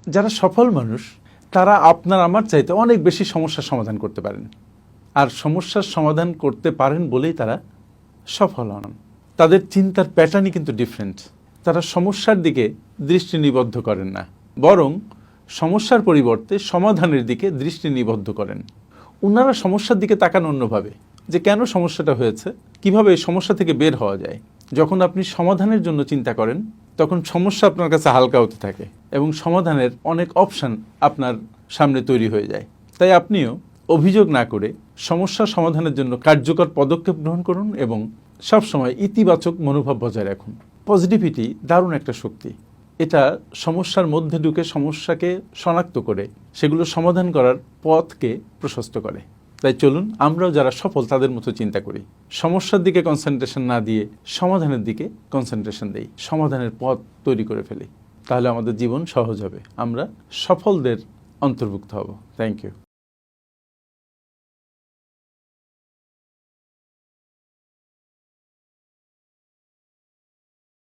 যারা সফল মানুষ তারা আপনার আমার চাইতে অনেক বেশি সমস্যার সমাধান করতে পারেন, আর সমস্যার সমাধান করতে পারেন বলেই তারা সফল হন। তাদের চিন্তার প্যাটার্নই কিন্তু ডিফারেন্ট। তারা সমস্যার দিকে দৃষ্টি নিবদ্ধ করেন না, বরং সমস্যার পরিবর্তে সমাধানের দিকে দৃষ্টি নিবদ্ধ করেন। ওনারা সমস্যার দিকে তাকান অন্যভাবে, যে কেন সমস্যাটা হয়েছে, কিভাবে এই সমস্যা থেকে বের হওয়া যায়। যখন আপনি সমাধানের জন্য চিন্তা করেন তখন সমস্যা আপনার কাছে হালকা হতে থাকে এবং সমাধানের অনেক অপশান আপনার সামনে তৈরি হয়ে যায়। তাই আপনিও অভিযোগ না করে সমস্যা সমাধানের জন্য কার্যকর পদক্ষেপ গ্রহণ করুন এবং সবসময় ইতিবাচক মনোভাব বজায় রাখুন। পজিটিভিটি দারুণ একটা শক্তি। এটা সমস্যার মধ্যে ঢুকে সমস্যাকে শনাক্ত করে সেগুলো সমাধান করার পথকে প্রশস্ত করে। তাই চলুন আমরাও যারা সফল তাদের মতো চিন্তা করি, সমস্যার দিকে কনসেন্ট্রেশন না দিয়ে সমাধানের দিকে কনসেন্ট্রেশন দেই, সমাধানের পথ তৈরি করে ফেলি। তাহলে আমাদের জীবন সহজ হবে, আমরা সফলদের অন্তর্ভুক্ত হব। Thank you.